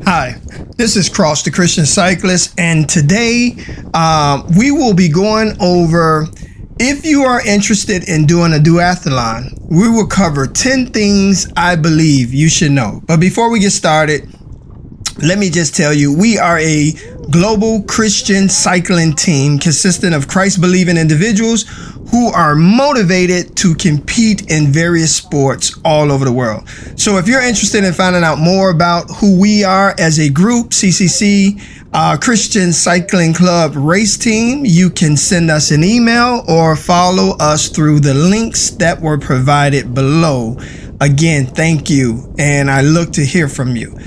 Hi, this is Cross the Christian Cyclist, and today we will be going over, if you are interested in doing a duathlon, we will cover 10 things I believe you should know. But before we get started, let me just tell you, we are a global Christian cycling team consisting of Christ-believing individuals who are motivated to compete in various sports all over the world. So if you're interested in finding out more about who we are as a group, CCC, Christian Cycling Club Race Team, you can send us an email or follow us through the links that were provided below. Again, thank you, and I look to hear from you.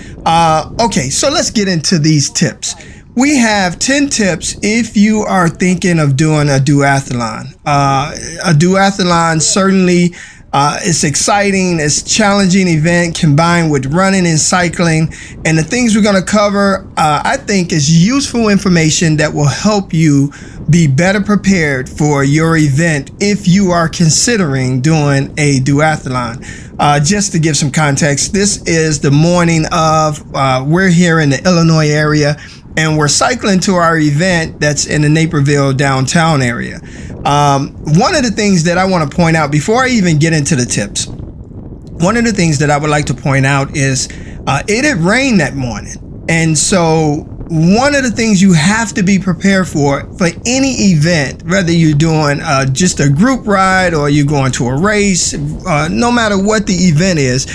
Okay, so let's get into these tips. We have 10 tips if you are thinking of doing a duathlon. A duathlon certainly it's exciting, it's a challenging event combined with running and cycling. And the things we're going to cover, I think, is useful information that will help you be better prepared for your event if you are considering doing a duathlon. Just to give some context, this is the morning of, we're here in the Illinois area, and we're cycling to our event that's in the Naperville downtown area. One of the things that I want to point out before I even get into the tips, one of the things that I would like to point out is it had rained that morning. And so one of the things you have to be prepared for any event, whether you're doing just a group ride or you're going to a race, no matter what the event is,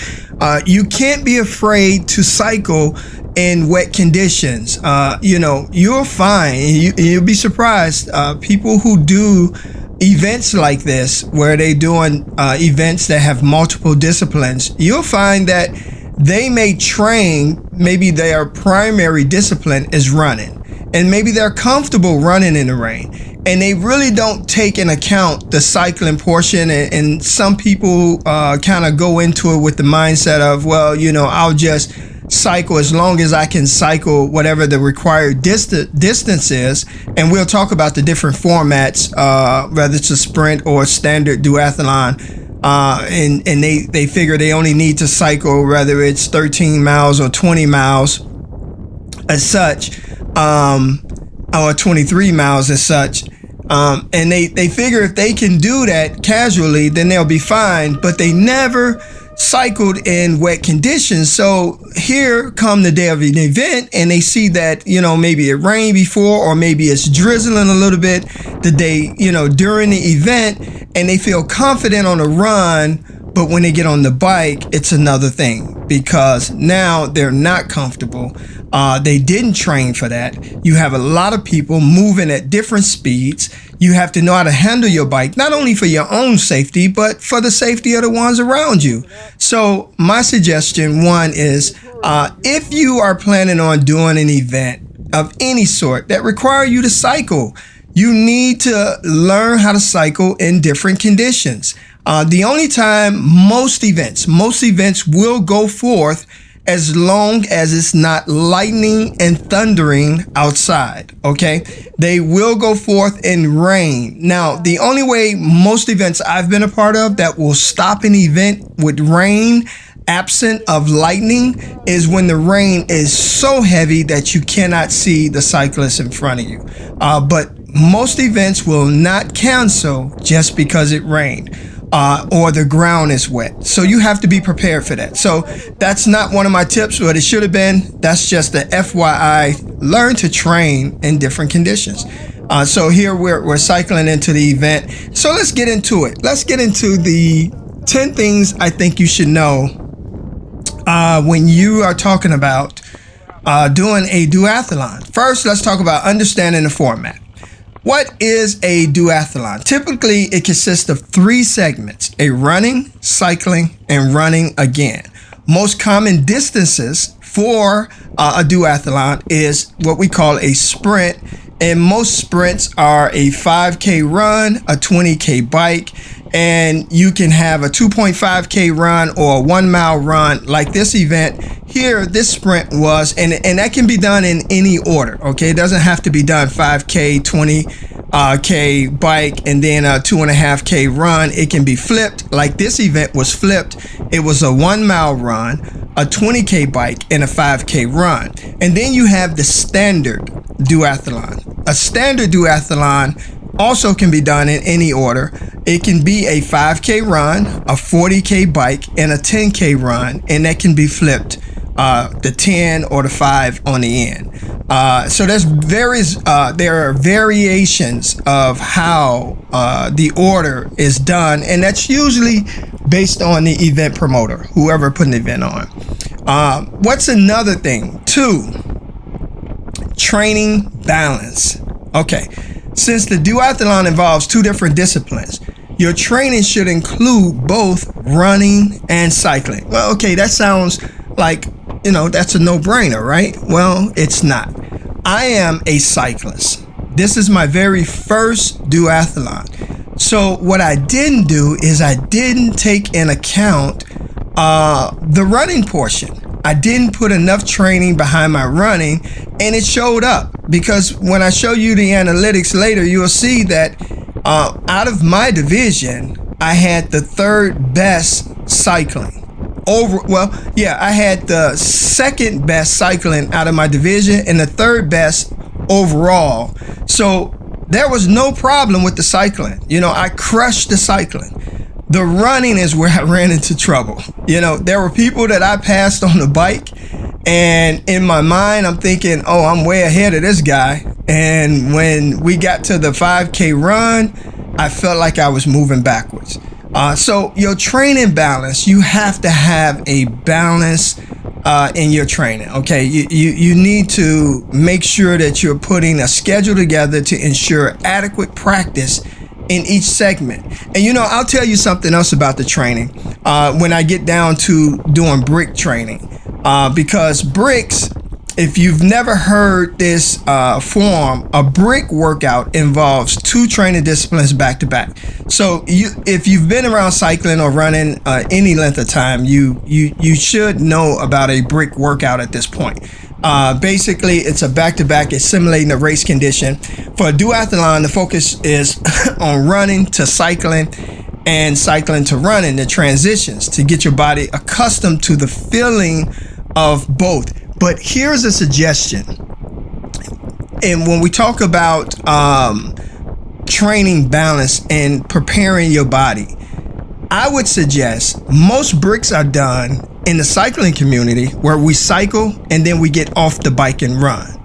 you can't be afraid to cycle in wet conditions. You'll find, you'll be surprised, people who do events like this, where they doing events that have multiple disciplines, you'll find that they may train, maybe their primary discipline is running, and maybe they're comfortable running in the rain, and they really don't take into account the cycling portion. And some people kind of go into it with the mindset of, well, I'll just cycle as long as I can cycle whatever the required distance is. And we'll talk about the different formats, whether it's a sprint or a standard duathlon. And they figure they only need to cycle, whether it's 13 miles or 20 miles as such, or 23 miles as such. And they figure if they can do that casually, then they'll be fine, but they never cycled in wet conditions. So here come the day of an event, and they see that, maybe it rained before, or maybe it's drizzling a little bit the day, during the event, and they feel confident on the run. But when they get on the bike, it's another thing, because now they're not comfortable. They didn't train for that. You have a lot of people moving at different speeds. You have to know how to handle your bike, not only for your own safety, but for the safety of the ones around you. So my suggestion, one, is if you are planning on doing an event of any sort that require you to cycle, you need to learn how to cycle in different conditions. The only time most events will go forth as long as it's not lightning and thundering outside, okay? They will go forth in rain. Now, the only way most events I've been a part of that will stop an event with rain absent of lightning is when the rain is so heavy that you cannot see the cyclist in front of you. But most events will not cancel just because it rained. Or the ground is wet. So you have to be prepared for that. So that's not one of my tips, but it should have been. That's just the FYI. Learn to train in different conditions. So here we're cycling into the event. So let's get into it. Let's get into the 10 things I think you should know when you are talking about doing a duathlon. First, let's talk about understanding the format. What is a duathlon? Typically, it consists of 3 segments: a running, cycling, and running again. Most common distances for a duathlon is what we call a sprint. And most sprints are a 5K run, a 20K bike, and you can have a 2.5K run or a 1 mile run like this event. Here, this sprint was, and that can be done in any order, okay? It doesn't have to be done 5K, 20K bike, and then a 2.5K run. It can be flipped, like this event was flipped. It was a 1 mile run, a 20K bike, and a 5K run. And then you have the standard duathlon. A standard duathlon also can be done in any order. It can be a 5K run, a 40K bike, and a 10K run, and that can be flipped, the 10 or the 5 on the end. So there are variations of how the order is done, and that's usually based on the event promoter, whoever put an event on. What's another thing? 2, training balance. Okay, since the duathlon involves 2 different disciplines, your training should include both running and cycling. Well, okay, that sounds like, that's a no-brainer, right? Well, it's not. I am a cyclist. This is my very first duathlon. So what I didn't do is I didn't take in account the running portion. I didn't put enough training behind my running, and it showed up, because when I show you the analytics later, you'll see that out of my division, I had the 3rd best cycling. I had the 2nd best cycling out of my division and the 3rd best overall. So there was no problem with the cycling. I crushed the cycling. The running is where I ran into trouble. There were people that I passed on the bike, and in my mind, I'm thinking, oh, I'm way ahead of this guy. And when we got to the 5K run, I felt like I was moving backwards. So your training balance, you have to have a balance in your training. Okay, you need to make sure that you're putting a schedule together to ensure adequate practice in each segment. And I'll tell you something else about the training when I get down to doing brick training, because bricks, if you've never heard this form, a brick workout involves 2 training disciplines back to back. So if you've been around cycling or running any length of time, you should know about a brick workout at this point. Basically, it's a back-to-back. It's simulating a race condition. For a duathlon, the focus is on running to cycling and cycling to running, the transitions, to get your body accustomed to the feeling of both. But here's a suggestion. And when we talk about training balance and preparing your body, I would suggest most bricks are done in the cycling community, where we cycle and then we get off the bike and run.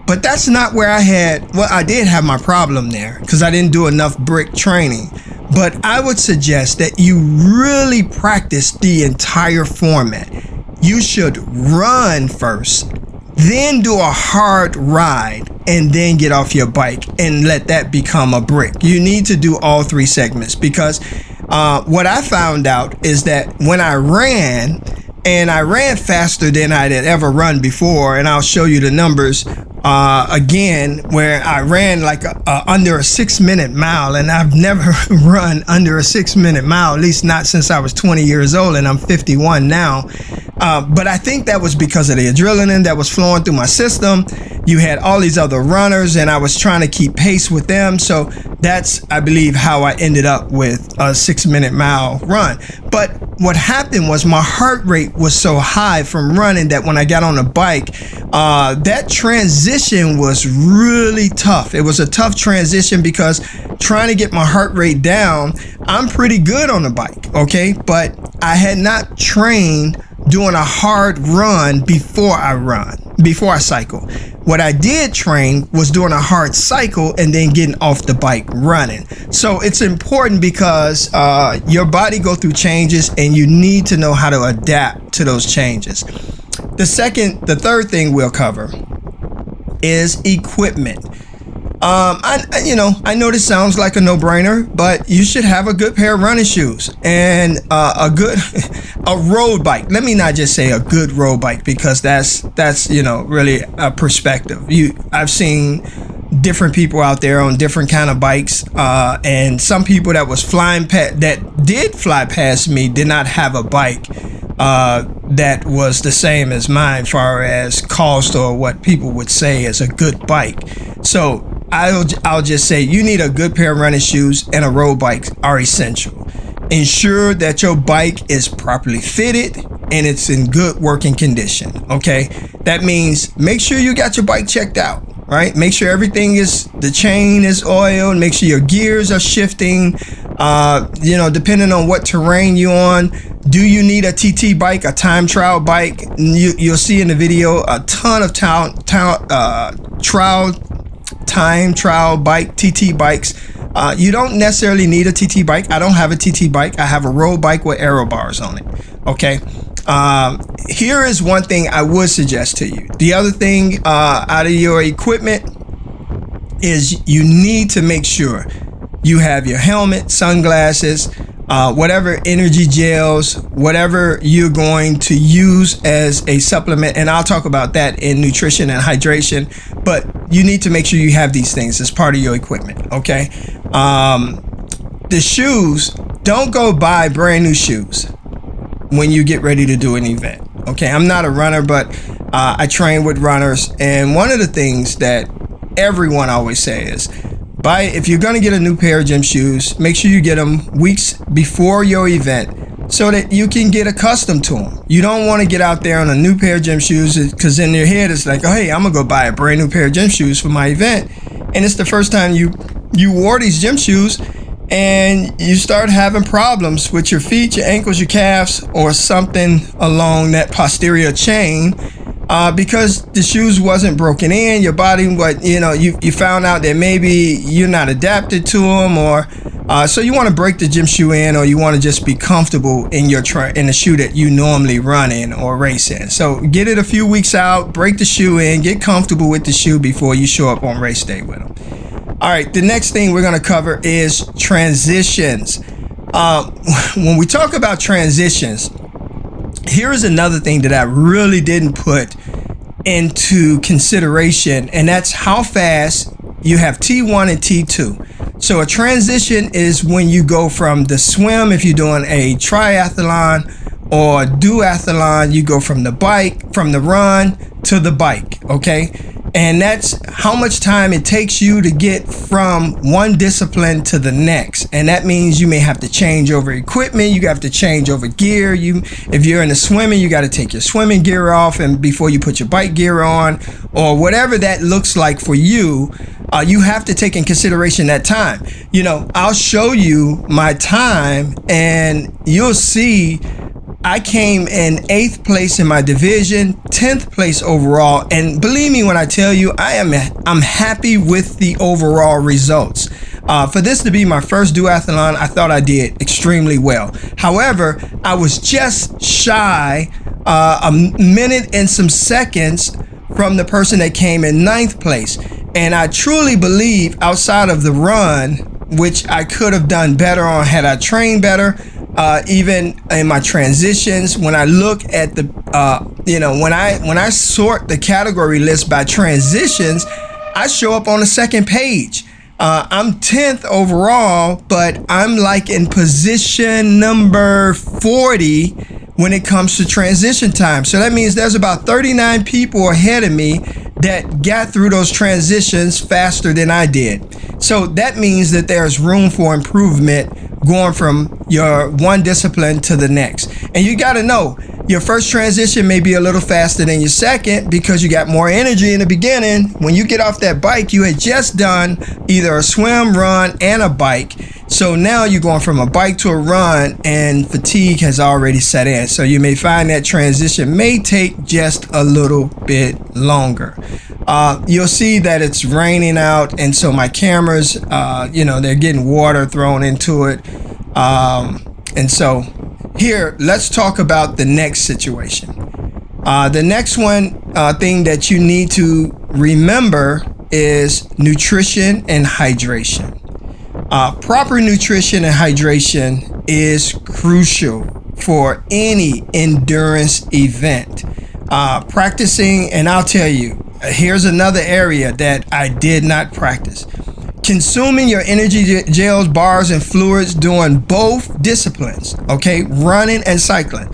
But that's not where I did have my problem there, because I didn't do enough brick training. But I would suggest that you really practice the entire format. You should run first, then do a hard ride, and then get off your bike and let that become a brick. You need to do all 3 segments, because what I found out is that when I ran faster than I had ever run before, and I'll show you the numbers again, where I ran like under a 6-minute mile, and I've never run under a 6-minute mile, at least not since I was 20 years old, and I'm 51 now. But I think that was because of the adrenaline that was flowing through my system. You had all these other runners, and I was trying to keep pace with them. So that's, I believe, how I ended up with a 6-minute mile run. But what happened was my heart rate was so high from running that when I got on the bike, that transition was really tough. It was a tough transition, because trying to get my heart rate down, I'm pretty good on the bike, okay? But I had not trained doing a hard run before I cycle. What I did train was doing a hard cycle and then getting off the bike running. So it's important, because your body go through changes, and you need to know how to adapt to those changes. The third thing we'll cover is equipment. I know this sounds like a no-brainer, but you should have a good pair of running shoes and a road bike. Let me not just say a good road bike, because that's really a perspective. I've seen different people out there on different kind of bikes, and some people that did fly past me did not have a bike that was the same as mine, far as cost or what people would say is a good bike. So I'll just say you need a good pair of running shoes, and a road bike are essential. Ensure that your bike is properly fitted and it's in good working condition. Okay, that means make sure you got your bike checked out, right? Make sure everything is, the chain is oiled, make sure your gears are shifting, depending on what terrain you're on. Do you need a TT bike, a time trial bike? You'll see in the video a ton of time trial bike, TT bikes. You don't necessarily need a TT bike. I don't have a TT bike. I have a road bike with aero bars on it. Okay. Here is one thing I would suggest to you. The other thing out of your equipment is you need to make sure you have your helmet, sunglasses, whatever energy gels, whatever you're going to use as a supplement. And I'll talk about that in nutrition and hydration, but you need to make sure you have these things as part of your equipment. Okay. The shoes, don't go buy brand new shoes when you get ready to do an event. Okay. I'm not a runner, but I train with runners. And one of the things that everyone always says is, if you're going to get a new pair of gym shoes, make sure you get them weeks before your event so that you can get accustomed to them. You don't want to get out there on a new pair of gym shoes because in your head it's like, oh, hey, I'm going to go buy a brand new pair of gym shoes for my event. And it's the first time you wore these gym shoes and you start having problems with your feet, your ankles, your calves, or something along that posterior chain. Because the shoes wasn't broken in, your body, you found out that maybe you're not adapted to them, or so you want to break the gym shoe in, or you want to just be comfortable in in the shoe that you normally run in or race in. So get it a few weeks out, break the shoe in, get comfortable with the shoe before you show up on race day with them. All right, the next thing we're going to cover is transitions. When we talk about transitions, here is another thing that I really didn't put into consideration, and that's how fast you have T1 and T2. So a transition is when you go from the swim, if you're doing a triathlon or duathlon, you go from the run to the bike, okay? And that's how much time it takes you to get from one discipline to the next. And that means you may have to change over equipment. You have to change over gear. If you're in the swimming, you got to take your swimming gear off and before you put your bike gear on, or whatever that looks like for you. You have to take in consideration that time. I'll show you my time and you'll see I came in 8th place in my division, 10th place overall. And believe me when I tell you, I'm happy with the overall results. For this to be my first duathlon, I thought I did extremely well. However, I was just shy a minute and some seconds from the person that came in 9th place. And I truly believe outside of the run, which I could have done better on had I trained better, even in my transitions, when I look at the, when I sort the category list by transitions, I show up on the second page. I'm 10th overall, but I'm like in position number 40 when it comes to transition time. So that means there's about 39 people ahead of me that got through those transitions faster than I did. So that means that there's room for improvement going from your one discipline to the next. And you got to know your first transition may be a little faster than your second because you got more energy in the beginning. When you get off that bike, you had just done either a swim, run, and a bike. So now you're going from a bike to a run and fatigue has already set in. So you may find that transition may take just a little bit longer. You'll see that it's raining out, and so my cameras, they're getting water thrown into it. And so here, let's talk about the next situation. The next thing that you need to remember is nutrition and hydration. Proper nutrition and hydration is crucial for any endurance event. Practicing, and I'll tell you, here's another area that I did not practice. Consuming your energy gels, bars, and fluids during both disciplines, okay, running and cycling.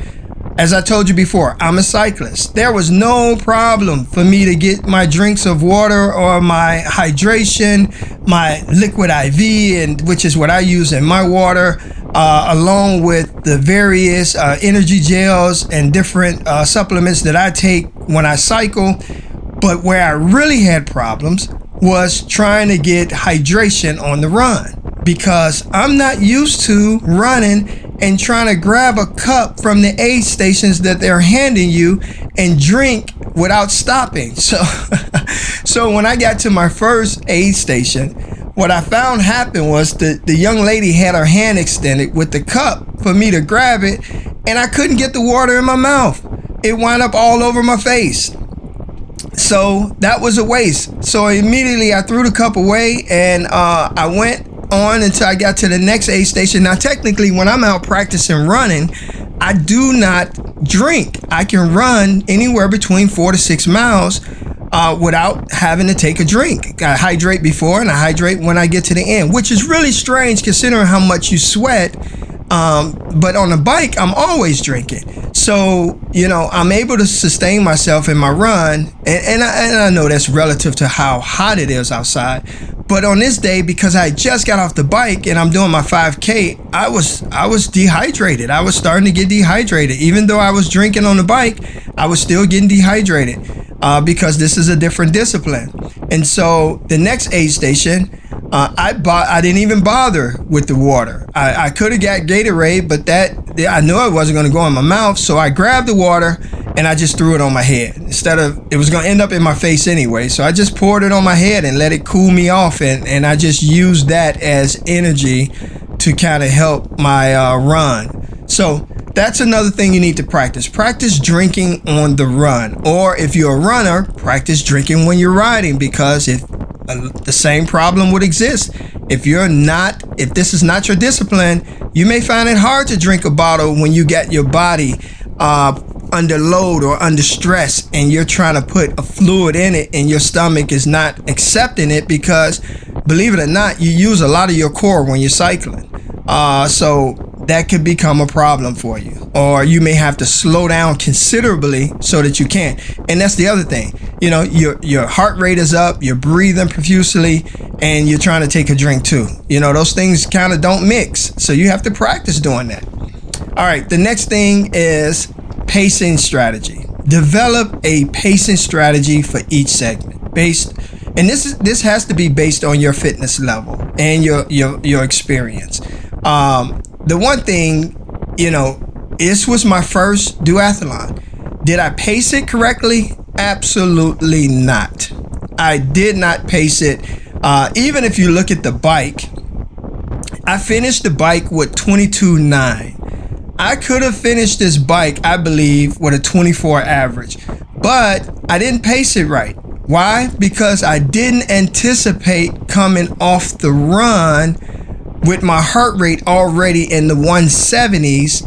As I told you before, I'm a cyclist. There was no problem for me to get my drinks of water or my hydration, my liquid IV, and which is what I use in my water, along with the various energy gels and different supplements that I take when I cycle. But where I really had problems was trying to get hydration on the run, because I'm not used to running and trying to grab a cup from the aid stations that they're handing you and drink without stopping. So when I got to my first aid station, what I found happened was the young lady had her hand extended with the cup for me to grab it, and I couldn't get the water in my mouth. It wound up all over my face. So that was a waste. So immediately I threw the cup away, and I went on until I got to the next aid station. Now, technically, when I'm out practicing running, I do not drink. I can run anywhere between 4 to 6 miles without having to take a drink. I hydrate before and I hydrate when I get to the end, which is really strange considering how much you sweat. But on the bike, I'm always drinking. So, I'm able to sustain myself in my run. And I know that's relative to how hot it is outside. But on this day, because I just got off the bike and I'm doing my 5K, I was dehydrated. I was starting to get dehydrated. Even though I was drinking on the bike, I was still getting dehydrated because this is a different discipline. And so the next aid station, I didn't even bother with the water. I could have got Gatorade, but I knew it wasn't going to go in my mouth. So I grabbed the water and I just threw it on my head. It was going to end up in my face anyway. So I just poured it on my head and let it cool me off. And I just used that as energy to kind of help my run. So that's another thing you need to practice. Practice drinking on the run. Or if you're a runner, practice drinking when you're riding, because the same problem would exist. If this is not your discipline, you may find it hard to drink a bottle when you get your body under load or under stress, and you're trying to put a fluid in it and your stomach is not accepting it, because believe it or not, you use a lot of your core when you're cycling. So that could become a problem for you, or you may have to slow down considerably so that you can. And that's the other thing, your heart rate is up, you're breathing profusely, and you're trying to take a drink too. Those things kind of don't mix, so you have to practice doing that. All right, the next thing is pacing strategy. Develop a pacing strategy for each segment and this has to be based on your fitness level and your experience. The one thing, this was my first duathlon. Did I pace it correctly? Absolutely not. I did not pace it. Even if you look at the bike, I finished the bike with 22.9. I could have finished this bike, I believe, with a 24 average, but I didn't pace it right. Why? Because I didn't anticipate coming off the run with my heart rate already in the 170s.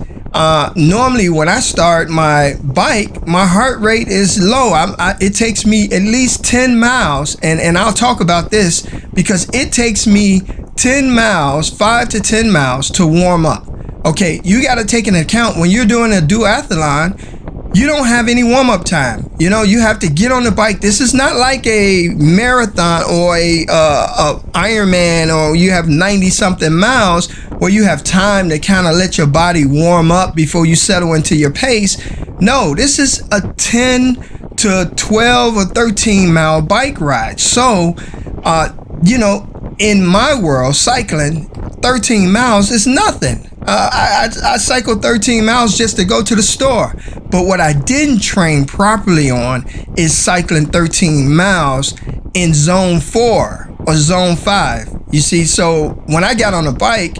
Normally when I start my bike, my heart rate is low. It takes me at least 10 miles, and I'll talk about this, because it takes me 10 miles, 5 to 10 miles to warm up. Okay, you got to take into account when you're doing a duathlon, you don't have any warm-up time. You have to get on the bike. This is not like a marathon or a Ironman, or you have 90-something miles where you have time to kind of let your body warm up before you settle into your pace. No, this is a 10 to 12 or 13-mile bike ride. So, in my world, cycling 13 miles is nothing. I cycled 13 miles just to go to the store. But what I didn't train properly on is cycling 13 miles in zone 4 or zone 5. You see, so when I got on the bike,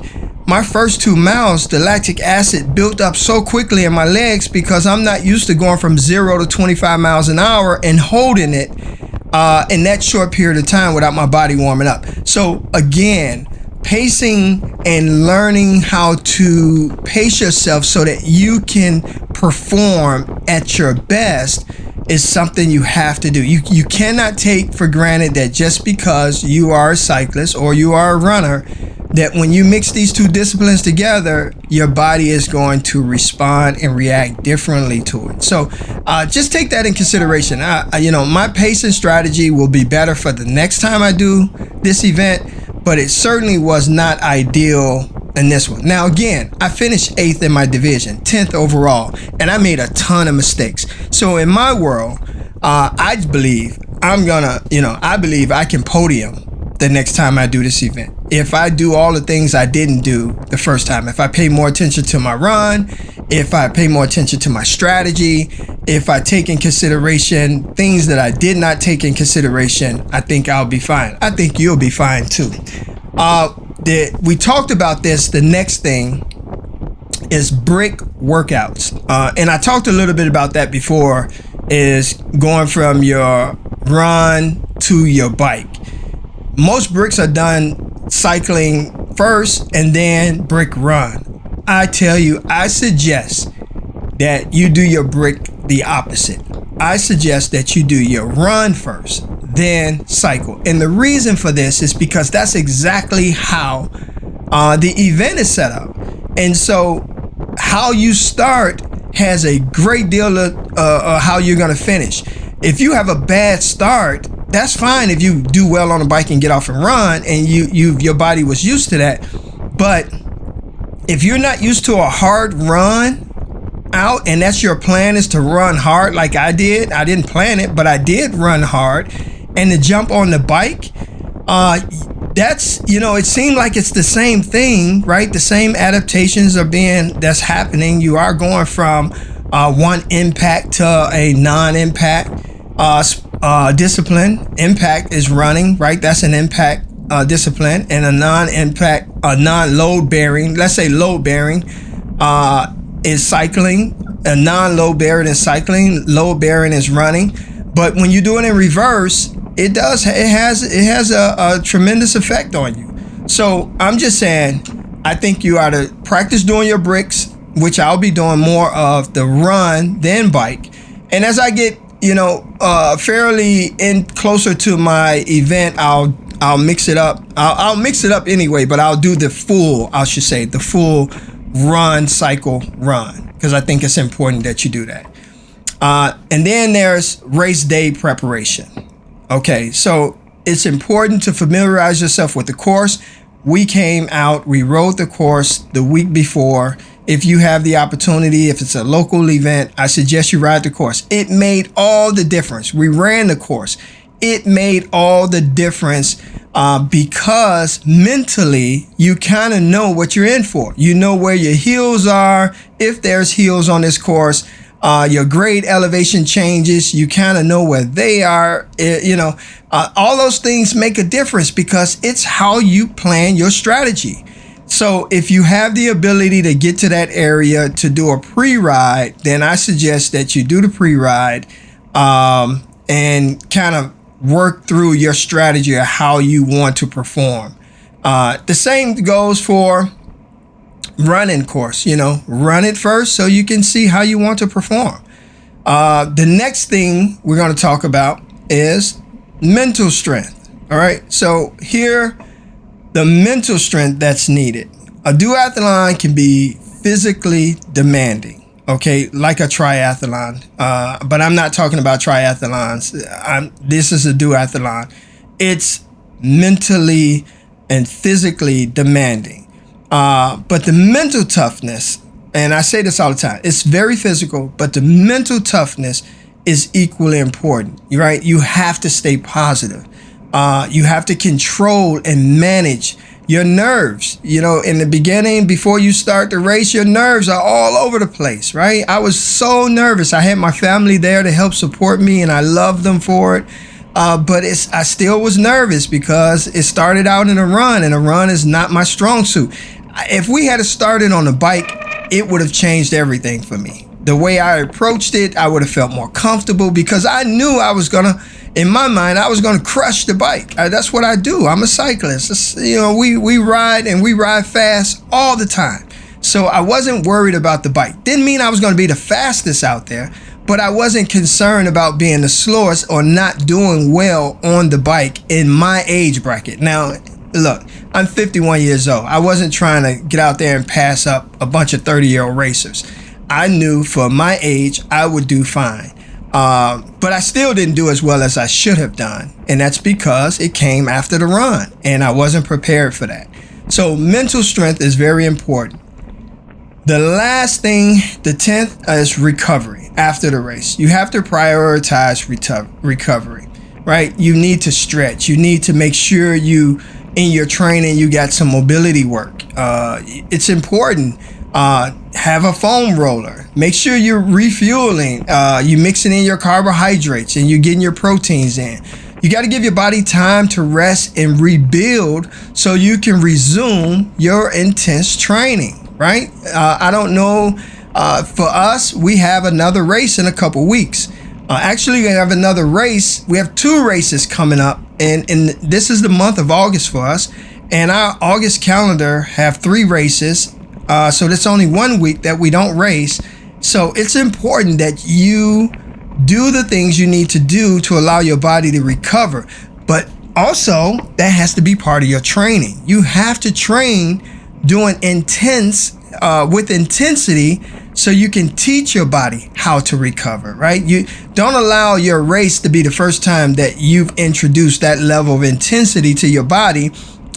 my first 2 miles, the lactic acid built up so quickly in my legs, because I'm not used to going from 0 to 25 miles an hour and holding it in that short period of time without my body warming up. So again, pacing and learning how to pace yourself so that you can perform at your best is something you have to do. You cannot take for granted that just because you are a cyclist or you are a runner, that when you mix these two disciplines together, your body is going to respond and react differently to it. So just take that in consideration. My pacing strategy will be better for the next time I do this event, but it certainly was not ideal in this one. Now, again, I finished 8th in my division, 10th overall, and I made a ton of mistakes. So in my world, I believe I believe I can podium the next time I do this event. If I do all the things I didn't do the first time, if I pay more attention to my run, if I pay more attention to my strategy, if I take in consideration things that I did not take in consideration, I think I'll be fine. I think you'll be fine too. We talked about this. The next thing is brick workouts. And I talked a little bit about that before, is going from your run to your bike. Most bricks are done cycling first and then brick run. I tell you, I suggest that you do your brick the opposite. I suggest that you do your run first, then cycle. And the reason for this is because that's exactly how the event is set up. And so how you start has a great deal of how you're going to finish. If you have a bad start, that's fine if you do well on a bike and get off and run and your body was used to that. But if you're not used to a hard run out and that's your plan is to run hard like I did, I didn't plan it, but I did run hard, and to jump on the bike, that's, it seemed like it's the same thing, right? The same adaptations that's happening. You are going from one impact to a non-impact discipline. Impact is running, right? That's an impact discipline, and a non-impact, a non-load bearing, let's say load bearing, is cycling. A non-load bearing is cycling. Load bearing is running. But when you do it in reverse, it has a tremendous effect on you. So I'm just saying, I think you ought to practice doing your bricks, which I'll be doing more of the run than bike. And as I get fairly in closer to my event, I'll mix it up. I'll mix it up anyway, but I'll do the full run, cycle, run, because I think it's important that you do that. And then there's race day preparation. Okay, so it's important to familiarize yourself with the course. We came out, we rode the course the week before. If you have the opportunity, if it's a local event, I suggest you ride the course. It made all the difference. We ran the course. It made all the difference because mentally you kind of know what you're in for. You know where your heels are. If there's heels on this course, your grade elevation changes. You kind of know where they are. All those things make a difference because it's how you plan your strategy. So if you have the ability to get to that area to do a pre-ride, then I suggest that you do the pre-ride and kind of work through your strategy of how you want to perform. The same goes for running course. Run it first so you can see how you want to perform. The next thing we're going to talk about is mental strength. All right. So here, the mental strength that's needed. A duathlon can be physically demanding, okay, like a triathlon. But I'm not talking about triathlons. This is a duathlon. It's mentally and physically demanding. But the mental toughness, and I say this all the time, it's very physical, but the mental toughness is equally important, right? You have to stay positive. You have to control and manage your nerves. In the beginning, before you start the race, your nerves are all over the place, right? I was so nervous. I had my family there to help support me, and I loved them for it. But I still was nervous because it started out in a run, and a run is not my strong suit. If we had started on a bike, it would have changed everything for me. The way I approached it, I would have felt more comfortable because I knew in my mind, I was going to crush the bike. That's what I do. I'm a cyclist. We ride and we ride fast all the time. So I wasn't worried about the bike. Didn't mean I was going to be the fastest out there, but I wasn't concerned about being the slowest or not doing well on the bike in my age bracket. Now, look, I'm 51 years old. I wasn't trying to get out there and pass up a bunch of 30-year-old racers. I knew for my age, I would do fine. But I still didn't do as well as I should have done. And that's because it came after the run and I wasn't prepared for that. So mental strength is very important. The last thing, the 10th, is recovery after the race. You have to prioritize recovery, right? You need to stretch. You need to make sure in your training, you got some mobility work. It's important. Have a foam roller. Make sure you're refueling. You mixing in your carbohydrates and you're getting your proteins in. You got to give your body time to rest and rebuild so you can resume your intense training, right? I don't know. For us, we have another race in a couple weeks. Actually, we have another race. We have 2 races coming up, and this is the month of August for us. And our August calendar have 3 races. So that's only 1 week that we don't race. So it's important that you do the things you need to do to allow your body to recover. But also, that has to be part of your training. You have to train doing with intensity so you can teach your body how to recover, right? You don't allow your race to be the first time that you've introduced that level of intensity to your body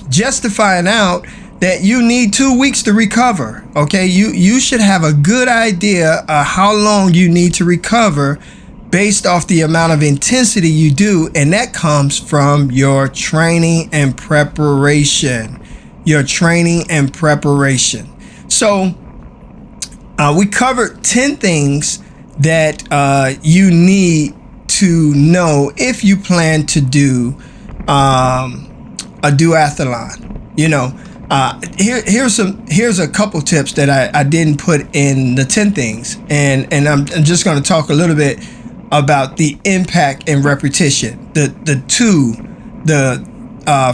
just to find out that you need 2 weeks to recover. Okay, you should have a good idea of how long you need to recover based off the amount of intensity you do, and that comes from your training and preparation. So we covered 10 things that you need to know if you plan to do a duathlon. Here's a couple tips that I didn't put in the 10 things, and I'm just going to talk a little bit about the impact and repetition.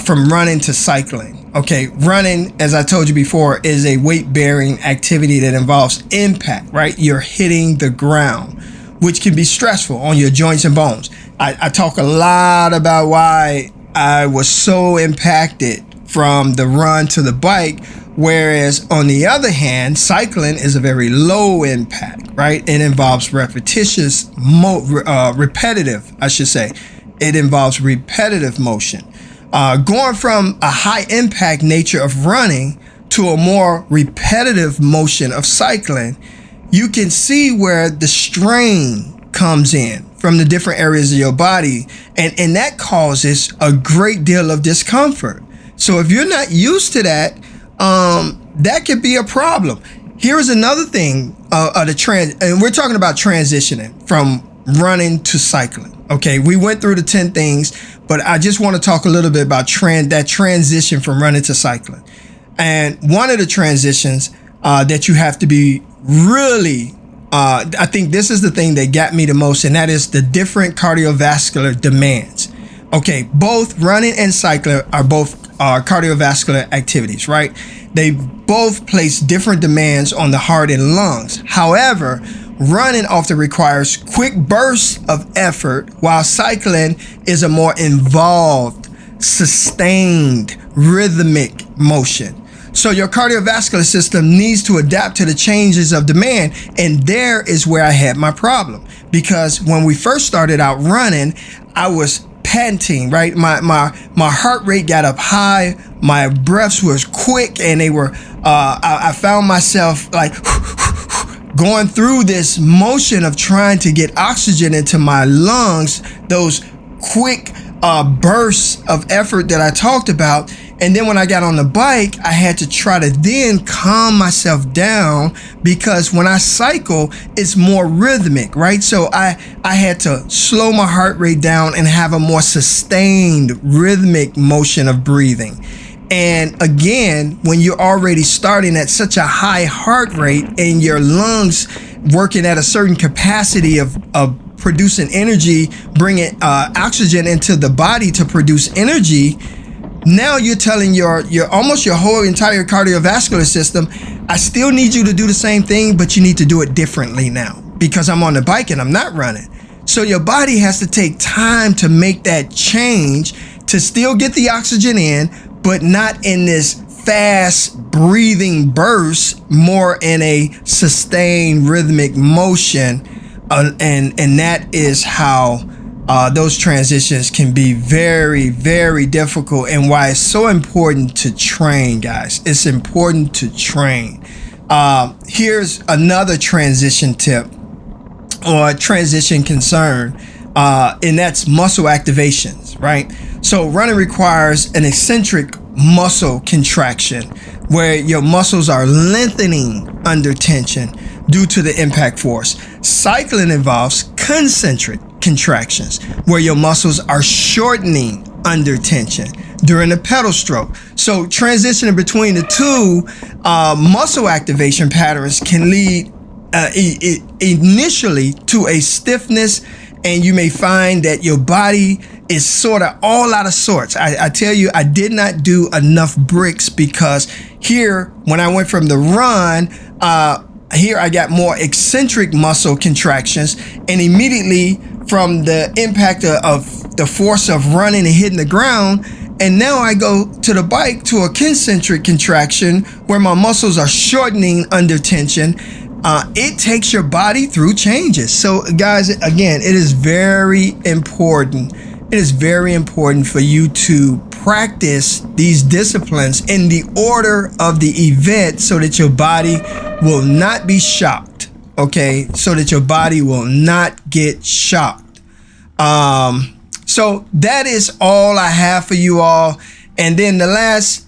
From running to cycling. Okay, running, as I told you before, is a weight-bearing activity that involves impact, right? You're hitting the ground, which can be stressful on your joints and bones. I talk a lot about why I was so impacted from the run to the bike, whereas on the other hand, cycling is a very low impact, right? It involves repetitive, I should say. It involves repetitive motion. Going from a high impact nature of running to a more repetitive motion of cycling, you can see where the strain comes in from the different areas of your body, and that causes a great deal of discomfort. So if you're not used to that, that could be a problem. Here's another thing, and we're talking about transitioning from running to cycling. Okay, we went through the 10 things, but I just want to talk a little bit about that transition from running to cycling. And one of the transitions that you have to be really, I think this is the thing that got me the most, and that is the different cardiovascular demands. Okay, both running and cycling are both cardiovascular activities, right? They both place different demands on the heart and lungs. However, running often requires quick bursts of effort, while cycling is a more involved, sustained, rhythmic motion. So your cardiovascular system needs to adapt to the changes of demand, and there is where I had my problem. Because when we first started out running, I was panting, right? My heart rate got up high, my breaths was quick, and they were I found myself like going through this motion of trying to get oxygen into my lungs, those quick bursts of effort that I talked about. And then when I got on the bike, I had to try to then calm myself down, because when I cycle, it's more rhythmic, right? So I had to slow my heart rate down and have a more sustained rhythmic motion of breathing. And again, when you're already starting at such a high heart rate and your lungs working at a certain capacity of producing energy, bringing oxygen into the body to produce energy, now you're telling your almost your whole entire cardiovascular system, I still need you to do the same thing, but you need to do it differently now because I'm on the bike and I'm not running. So your body has to take time to make that change to still get the oxygen in, but not in this fast breathing burst, more in a sustained rhythmic motion. And that is how those transitions can be very, very difficult, and why it's so important to train, guys. It's important to train. Here's another transition tip or transition concern, and that's muscle activations, right? So running requires an eccentric muscle contraction where your muscles are lengthening under tension due to the impact force. Cycling involves concentric contractions where your muscles are shortening under tension during the pedal stroke. So transitioning between the two muscle activation patterns can lead initially to a stiffness, and you may find that your body is sort of all out of sorts. I tell you, I did not do enough bricks, because here, when I went from the run, here I got more eccentric muscle contractions, and immediately from the impact of the force of running and hitting the ground, and now I go to the bike to a concentric contraction where my muscles are shortening under tension. It takes your body through changes. So guys, again, it is very important. It is very important for you to practice these disciplines in the order of the event so that your body will not be shocked. Okay, so that your body will not get shocked. So that is all I have for you all. And then that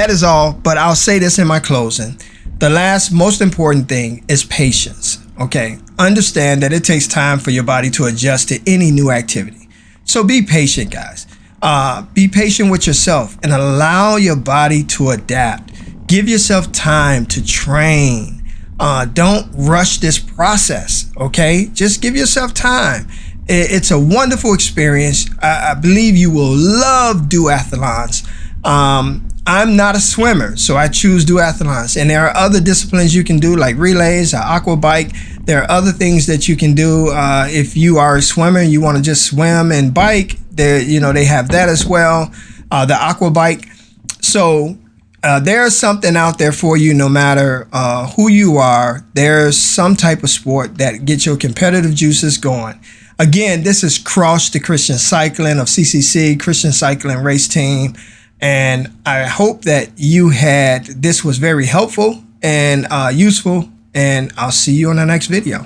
is all, but I'll say this in my closing. The last most important thing is patience. Okay, understand that it takes time for your body to adjust to any new activity. So be patient, guys. Be patient with yourself and allow your body to adapt. Give yourself time to train. Don't rush this process, okay? Just give yourself time. It's a wonderful experience. I believe you will love duathlons. I'm not a swimmer, so I choose duathlons. And there are other disciplines you can do, like relays, aqua bike. There are other things that you can do. If you are a swimmer and you want to just swim and bike, they have that as well, the aqua bike. So there's something out there for you, no matter who you are. There's some type of sport that gets your competitive juices going. Again, this is Cross to Christian Cycling of CCC, Christian Cycling Race Team. And I hope that this was very helpful and useful. And I'll see you on the next video.